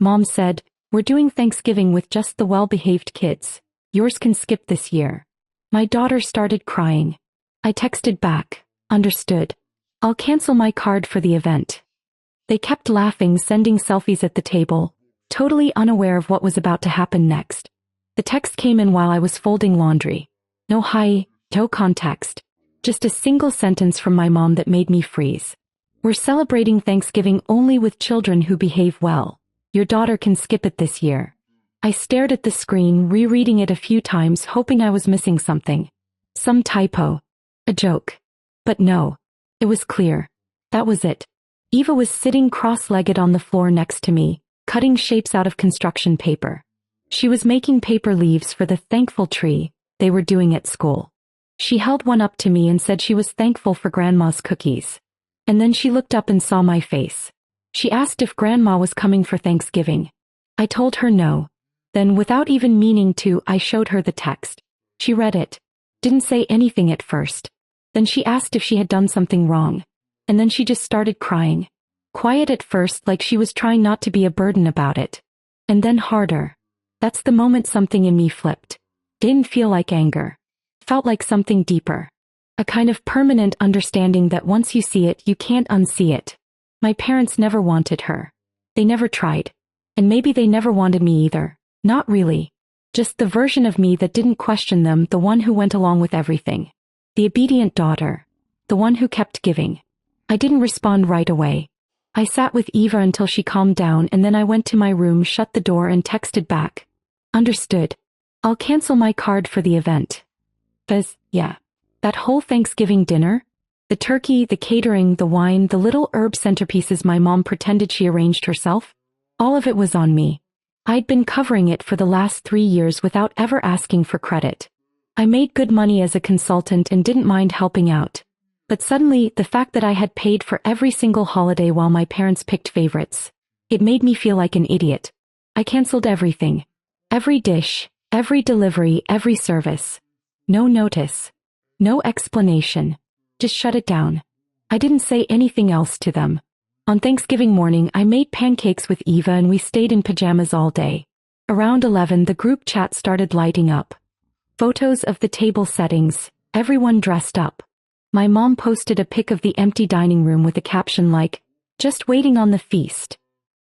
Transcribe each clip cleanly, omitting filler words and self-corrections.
Mom said, "We're doing Thanksgiving with just the well-behaved kids. Yours can skip this year." My daughter started crying. I texted back, "Understood. I'll cancel my card for the event." They kept laughing, sending selfies at the table, totally unaware of what was about to happen next. The text came in while I was folding laundry. No hi, no context. Just a single sentence from my mom that made me freeze. "We're celebrating Thanksgiving only with children who behave well. Your daughter can skip it this year." I stared at the screen, rereading it a few times, hoping I was missing something. Some typo. A joke. But no. It was clear. That was it. Eva was sitting cross-legged on the floor next to me, cutting shapes out of construction paper. She was making paper leaves for the thankful tree they were doing at school. She held one up to me and said she was thankful for Grandma's cookies. And then she looked up and saw my face. She asked if Grandma was coming for Thanksgiving. I told her no. Then, without even meaning to, I showed her the text. She read it. Didn't say anything at first. Then she asked if she had done something wrong. And then she just started crying. Quiet at first, like she was trying not to be a burden about it. And then harder. That's the moment something in me flipped. Didn't feel like anger. Felt like something deeper. A kind of permanent understanding that once you see it, you can't unsee it. My parents never wanted her. They never tried. And maybe they never wanted me either. Not really. Just the version of me that didn't question them, the one who went along with everything. The obedient daughter. The one who kept giving. I didn't respond right away. I sat with Eva until she calmed down, and then I went to my room, shut the door, and texted back. "Understood. I'll cancel my card for the event." Yeah. That whole Thanksgiving dinner? The turkey, the catering, the wine, the little herb centerpieces my mom pretended she arranged herself? All of it was on me. I'd been covering it for the last 3 years without ever asking for credit. I made good money as a consultant and didn't mind helping out. But suddenly, the fact that I had paid for every single holiday while my parents picked favorites, it made me feel like an idiot. I canceled everything. Every dish, every delivery, every service. No notice. No explanation. Just shut it down. I didn't say anything else to them. On Thanksgiving morning, I made pancakes with Eva and we stayed in pajamas all day. Around 11, the group chat started lighting up. Photos of the table settings, everyone dressed up. My mom posted a pic of the empty dining room with a caption like, "Just waiting on the feast."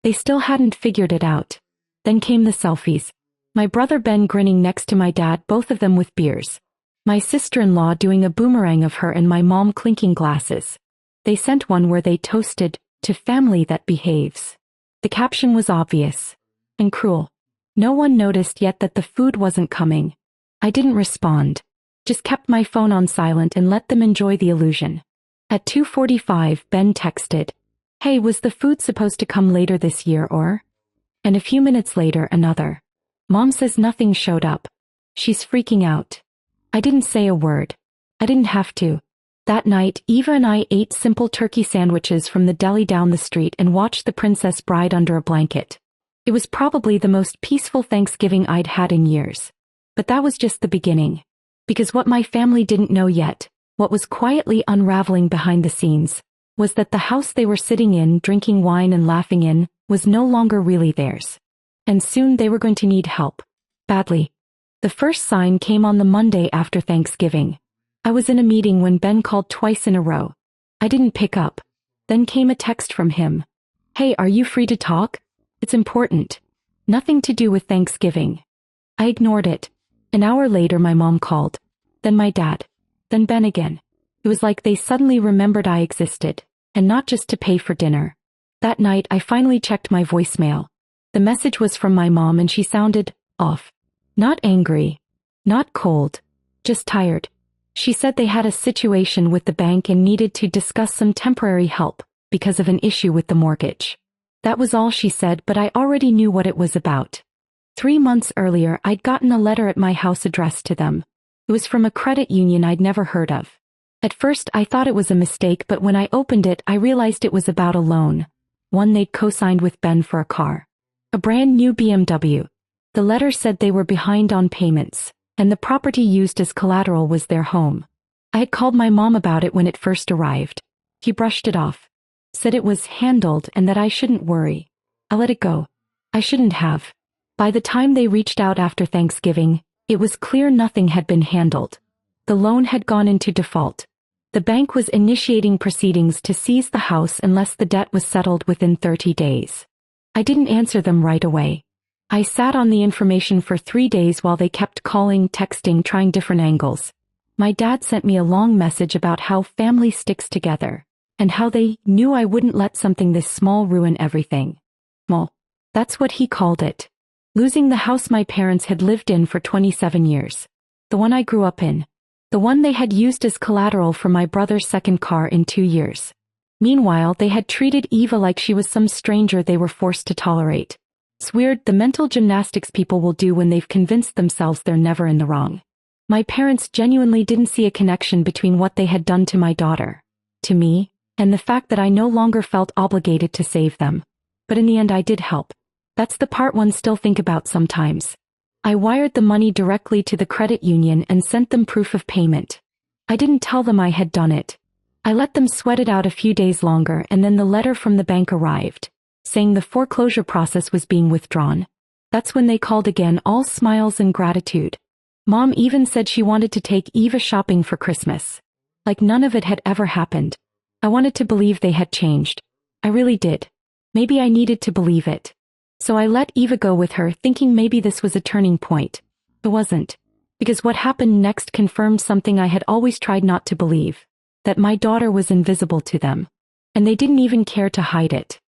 They still hadn't figured it out. Then came the selfies. My brother Ben grinning next to my dad, both of them with beers. My sister-in-law doing a boomerang of her and my mom clinking glasses. They sent one where they toasted, "To family that behaves." The caption was obvious. And cruel. No one noticed yet that the food wasn't coming. I didn't respond. Just kept my phone on silent and let them enjoy the illusion. At 2:45, Ben texted, "Hey, was the food supposed to come later this year or?" And a few minutes later, another. Mom says nothing showed up. She's freaking out. I didn't say a word. I didn't have to. That night, Eva and I ate simple turkey sandwiches from the deli down the street and watched The Princess Bride under a blanket. It was probably the most peaceful Thanksgiving I'd had in years. But that was just the beginning. Because what my family didn't know yet, what was quietly unraveling behind the scenes, was that the house they were sitting in, drinking wine and laughing in, was no longer really theirs. And soon they were going to need help. Badly. The first sign came on the Monday after Thanksgiving. I was in a meeting when Ben called twice in a row. I didn't pick up. Then came a text from him. "Hey, are you free to talk? It's important. Nothing to do with Thanksgiving." I ignored it. An hour later my mom called. Then my dad. Then Ben again. It was like they suddenly remembered I existed. And not just to pay for dinner. That night I finally checked my voicemail. The message was from my mom and she sounded off. Not angry. Not cold. Just tired. She said they had a situation with the bank and needed to discuss some temporary help because of an issue with the mortgage. That was all she said, but I already knew what it was about. 3 months earlier, I'd gotten a letter at my house addressed to them. It was from a credit union I'd never heard of. At first, I thought it was a mistake, but when I opened it, I realized it was about a loan. One they'd co-signed with Ben for a car. A brand new BMW. The letter said they were behind on payments, and the property used as collateral was their home. I had called my mom about it when it first arrived. He brushed it off. Said it was handled and that I shouldn't worry. I let it go. I shouldn't have. By the time they reached out after Thanksgiving, it was clear nothing had been handled. The loan had gone into default. The bank was initiating proceedings to seize the house unless the debt was settled within 30 days. I didn't answer them right away. I sat on the information for 3 days while they kept calling, texting, trying different angles. My dad sent me a long message about how family sticks together, and how they knew I wouldn't let something this small ruin everything. Well, that's what he called it. Losing the house my parents had lived in for 27 years. The one I grew up in. The one they had used as collateral for my brother's second car in 2 years. Meanwhile, they had treated Eva like she was some stranger they were forced to tolerate. It's weird, the mental gymnastics people will do when they've convinced themselves they're never in the wrong. My parents genuinely didn't see a connection between what they had done to my daughter, to me, and the fact that I no longer felt obligated to save them. But in the end I did help. That's the part one still think about sometimes. I wired the money directly to the credit union and sent them proof of payment. I didn't tell them I had done it. I let them sweat it out a few days longer, and then the letter from the bank arrived, saying the foreclosure process was being withdrawn. That's when they called again, all smiles and gratitude. Mom even said she wanted to take Eva shopping for Christmas. Like none of it had ever happened. I wanted to believe they had changed. I really did. Maybe I needed to believe it. So I let Eva go with her, thinking maybe this was a turning point. It wasn't. Because what happened next confirmed something I had always tried not to believe. That my daughter was invisible to them. And they didn't even care to hide it.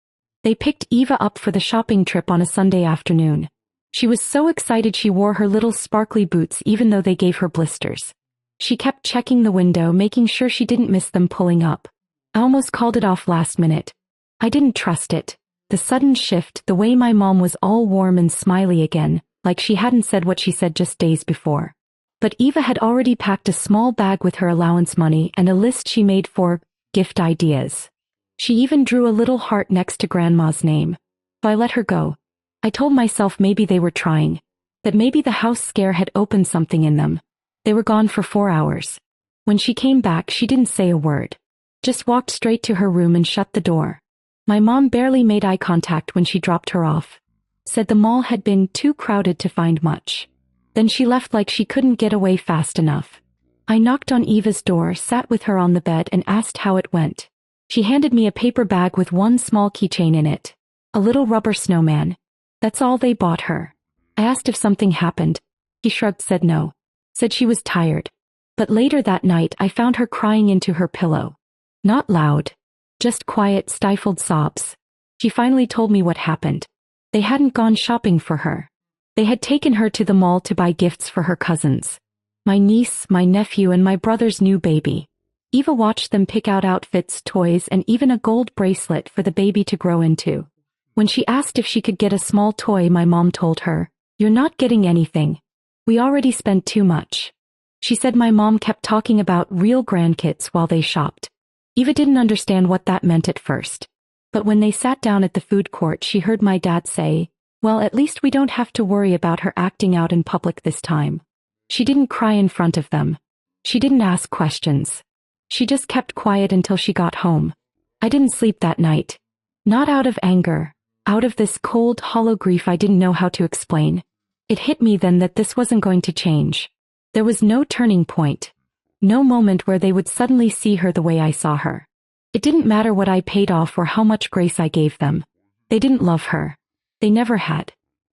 They picked Eva up for the shopping trip on a Sunday afternoon. She was so excited she wore her little sparkly boots even though they gave her blisters. She kept checking the window, making sure she didn't miss them pulling up. I almost called it off last minute. I didn't trust it. The sudden shift, the way my mom was all warm and smiley again, like she hadn't said what she said just days before. But Eva had already packed a small bag with her allowance money and a list she made for gift ideas. She even drew a little heart next to Grandma's name. So I let her go. I told myself maybe they were trying. That maybe the house scare had opened something in them. They were gone for 4 hours. When she came back, she didn't say a word. Just walked straight to her room and shut the door. My mom barely made eye contact when she dropped her off. Said the mall had been too crowded to find much. Then she left like she couldn't get away fast enough. I knocked on Eva's door, sat with her on the bed and asked how it went. She handed me a paper bag with one small keychain in it. A little rubber snowman. That's all they bought her. I asked if something happened. He shrugged, said no. Said she was tired. But later that night I found her crying into her pillow. Not loud. Just quiet, stifled sobs. She finally told me what happened. They hadn't gone shopping for her. They had taken her to the mall to buy gifts for her cousins. My niece, my nephew, and my brother's new baby. Eva watched them pick out outfits, toys, and even a gold bracelet for the baby to grow into. When she asked if she could get a small toy, my mom told her, "You're not getting anything. We already spent too much." She said my mom kept talking about real grandkids while they shopped. Eva didn't understand what that meant at first. But when they sat down at the food court, she heard my dad say, "Well, at least we don't have to worry about her acting out in public this time." She didn't cry in front of them. She didn't ask questions. She just kept quiet until she got home. I didn't sleep that night. Not out of anger. Out of this cold, hollow grief I didn't know how to explain. It hit me then that this wasn't going to change. There was no turning point. No moment where they would suddenly see her the way I saw her. It didn't matter what I paid off or how much grace I gave them. They didn't love her. They never had.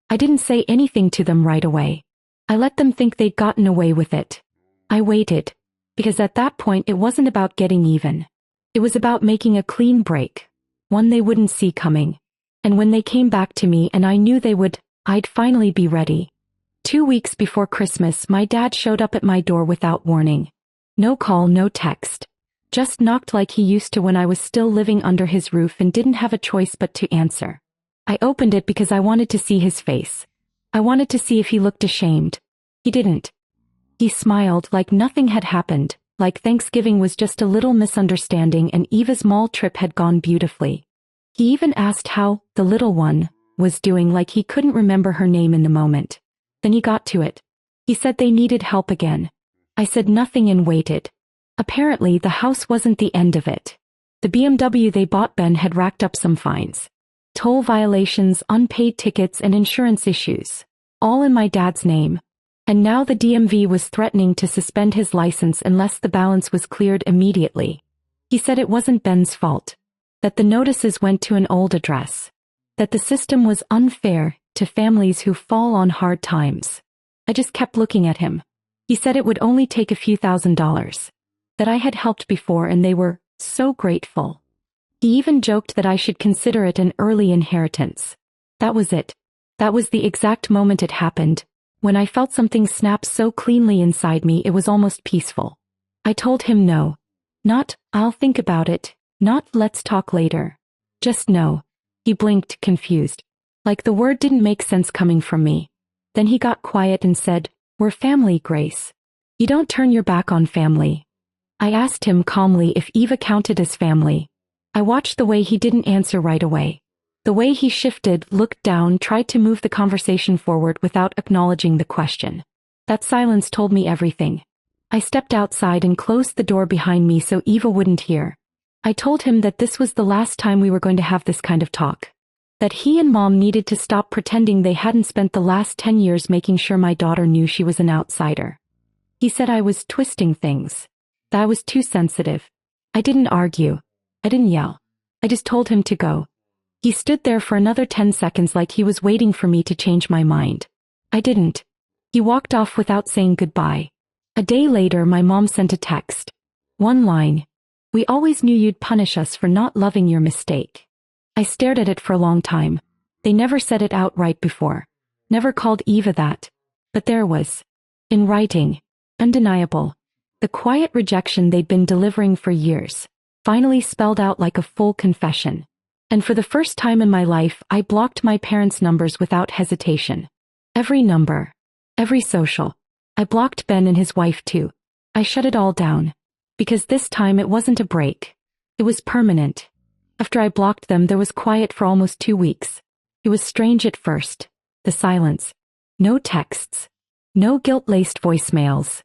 I didn't say anything to them right away. I let them think they'd gotten away with it. I waited. Because at that point it wasn't about getting even. It was about making a clean break. One they wouldn't see coming. And when they came back to me and I knew they would, I'd finally be ready. 2 weeks before Christmas, my dad showed up at my door without warning. No call, no text. Just knocked like he used to when I was still living under his roof and didn't have a choice but to answer. I opened it because I wanted to see his face. I wanted to see if he looked ashamed. He didn't. He smiled like nothing had happened, like Thanksgiving was just a little misunderstanding and Eva's mall trip had gone beautifully. He even asked how the little one was doing, like he couldn't remember her name in the moment. Then he got to it. He said they needed help again. I said nothing and waited. Apparently the house wasn't the end of it. The BMW they bought Ben had racked up some fines. toll violations, unpaid tickets, and insurance issues. All in my dad's name. And now the DMV was threatening to suspend his license unless the balance was cleared immediately. He said it wasn't Ben's fault. That the notices went to an old address. That the system was unfair to families who fall on hard times. I just kept looking at him. He said it would only take a few $1,000s. That I had helped before and they were so grateful. He even joked that I should consider it an early inheritance. That was it. That was the exact moment it happened, when I felt something snap so cleanly inside me it was almost peaceful. I told him no. Not, I'll think about it, not let's talk later. Just no. He blinked, confused. Like the word didn't make sense coming from me. Then he got quiet and said, "We're family, Grace. You don't turn your back on family." I asked him calmly if Eva counted as family. I watched the way he didn't answer right away. The way he shifted, looked down, tried to move the conversation forward without acknowledging the question. That silence told me everything. I stepped outside and closed the door behind me so Eva wouldn't hear. I told him that this was the last time we were going to have this kind of talk. That he and Mom needed to stop pretending they hadn't spent the last 10 years making sure my daughter knew she was an outsider. He said I was twisting things. That I was too sensitive. I didn't argue. I didn't yell. I just told him to go. He stood there for another 10 seconds like he was waiting for me to change my mind. I didn't. He walked off without saying goodbye. A day later, my mom sent a text. One line. "We always knew you'd punish us for not loving your mistake." I stared at it for a long time. They never said it outright before. Never called Eva that. But there was. In writing. Undeniable. The quiet rejection they'd been delivering for years. Finally spelled out like a full confession. And for the first time in my life, I blocked my parents' numbers without hesitation. Every number. Every social. I blocked Ben and his wife too. I shut it all down. Because this time it wasn't a break. It was permanent. After I blocked them, there was quiet for almost 2 weeks. It was strange at first. The silence. No texts. No guilt-laced voicemails.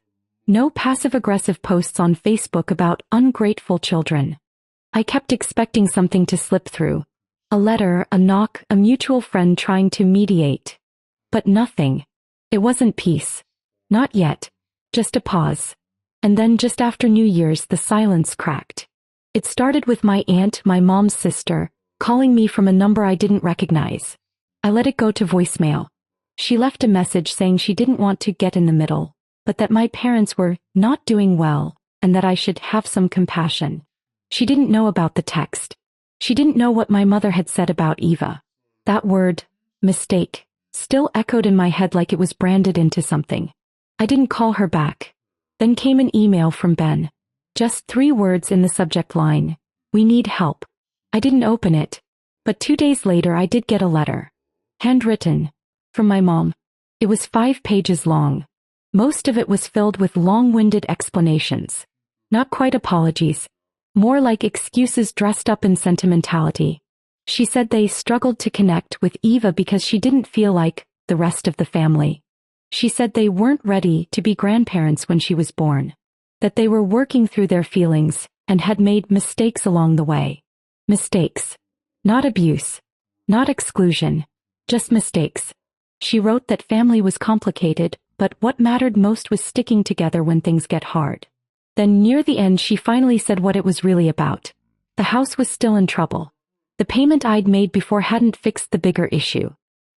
No passive-aggressive posts on Facebook about ungrateful children. I kept expecting something to slip through. A letter, a knock, a mutual friend trying to mediate. But nothing. It wasn't peace. Not yet. Just a pause. And then just after New Year's, the silence cracked. It started with my aunt, my mom's sister, calling me from a number I didn't recognize. I let it go to voicemail. She left a message saying she didn't want to get in the middle, but that my parents were not doing well, and that I should have some compassion. She didn't know about the text. She didn't know what my mother had said about Eva. That word, mistake, still echoed in my head like it was branded into something. I didn't call her back. Then came an email from Ben. Just 3 words in the subject line. "We need help." I didn't open it. But 2 days later I did get a letter. Handwritten. From my mom. It was 5 pages long. Most of it was filled with long-winded explanations. Not quite apologies. More like excuses dressed up in sentimentality. She said they struggled to connect with Eva because she didn't feel like the rest of the family. She said they weren't ready to be grandparents when she was born. That they were working through their feelings and had made mistakes along the way. Mistakes. Not abuse. Not exclusion. Just mistakes. She wrote that family was complicated, but what mattered most was sticking together when things get hard. Then near the end she finally said what it was really about. The house was still in trouble. The payment I'd made before hadn't fixed the bigger issue.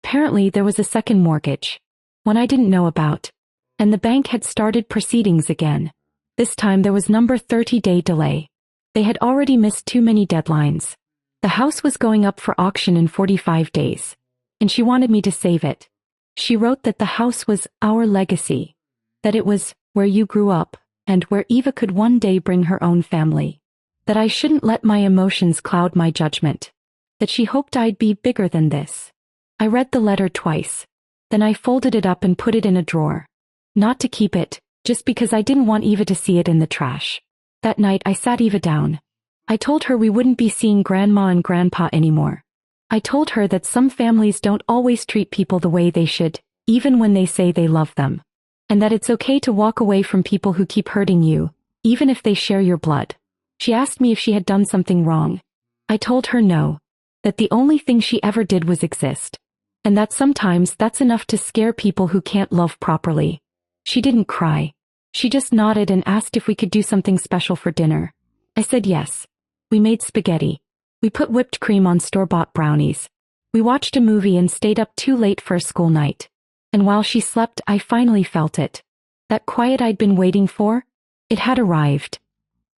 Apparently there was a second mortgage. One I didn't know about. And the bank had started proceedings again. This time there was number 30-day delay. They had already missed too many deadlines. The house was going up for auction in 45 days. And she wanted me to save it. She wrote that the house was our legacy. That it was where you grew up, and where Eva could one day bring her own family. That I shouldn't let my emotions cloud my judgment. That she hoped I'd be bigger than this. I read the letter twice. Then I folded it up and put it in a drawer. Not to keep it, just because I didn't want Eva to see it in the trash. That night I sat Eva down. I told her we wouldn't be seeing Grandma and Grandpa anymore. I told her that some families don't always treat people the way they should, even when they say they love them. And that it's okay to walk away from people who keep hurting you, even if they share your blood. She asked me if she had done something wrong. I told her no. that the only thing she ever did was exist, and that sometimes that's enough to scare people who can't love properly. She didn't cry. She just nodded and asked if we could do something special for dinner. I said yes. We made spaghetti. We put whipped cream on store-bought brownies. We watched a movie and stayed up too late for a school night. And while she slept, I finally felt it. That quiet I'd been waiting for? It had arrived.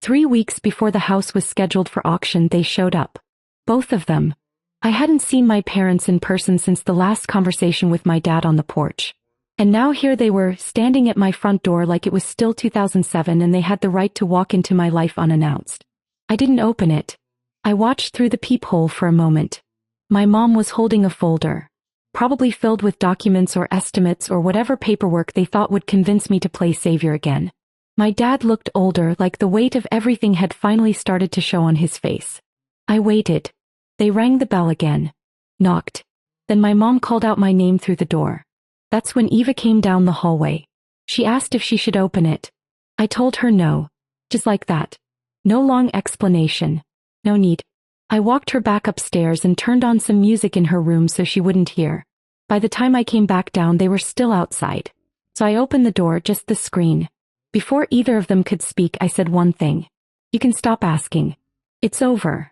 3 weeks before the house was scheduled for auction, they showed up. Both of them. I hadn't seen my parents in person since the last conversation with my dad on the porch. And now here they were, standing at my front door like it was still 2007 and they had the right to walk into my life unannounced. I didn't open it. I watched through the peephole for a moment. My mom was holding a folder, probably filled with documents or estimates or whatever paperwork they thought would convince me to play savior again. My dad looked older, like the weight of everything had finally started to show on his face. I waited. They rang the bell again. Knocked. Then my mom called out my name through the door. That's when Eva came down the hallway. She asked if she should open it. I told her no. Just like that. No long explanation. No need. I walked her back upstairs and turned on some music in her room so she wouldn't hear. By the time I came back down, they were still outside. So I opened the door, just the screen. Before either of them could speak, I said one thing. You can stop asking. It's over.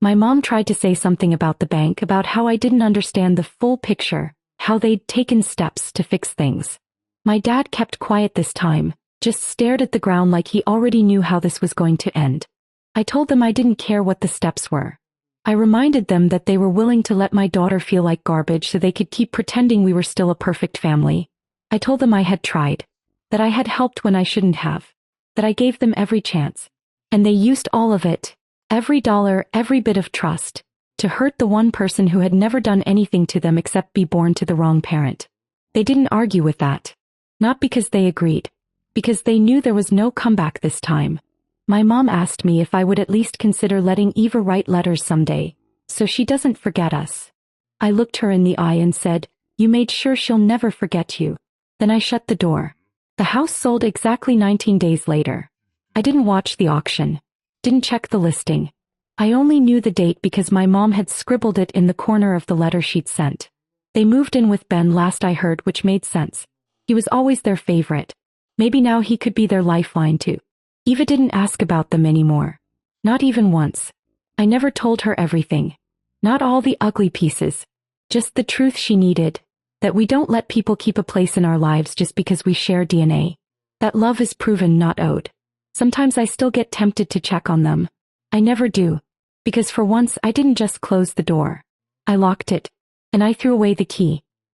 My mom tried to say something about the bank, about how I didn't understand the full picture, how they'd taken steps to fix things. My dad kept quiet this time, just stared at the ground like he already knew how this was going to end. I told them I didn't care what the steps were. I reminded them that they were willing to let my daughter feel like garbage so they could keep pretending we were still a perfect family. I told them I had tried, that I had helped when I shouldn't have, that I gave them every chance. And they used all of it, every dollar, every bit of trust, to hurt the one person who had never done anything to them except be born to the wrong parent. They didn't argue with that. Not because they agreed. Because they knew there was no comeback this time. My mom asked me if I would at least consider letting Eva write letters someday, so she doesn't forget us. I looked her in the eye and said, "You made sure she'll never forget you." Then I shut the door. The house sold exactly 19 days later. I didn't watch the auction. Didn't check the listing. I only knew the date because my mom had scribbled it in the corner of the letter she'd sent. They moved in with Ben last I heard, which made sense. He was always their favorite. Maybe now he could be their lifeline too. Eva didn't ask about them anymore. Not even once. I never told her everything. Not all the ugly pieces. Just the truth she needed. That we don't let people keep a place in our lives just because we share DNA. That love is proven, not owed. Sometimes I still get tempted to check on them. I never do. Because for once I didn't just close the door. I locked it. And I threw away the key.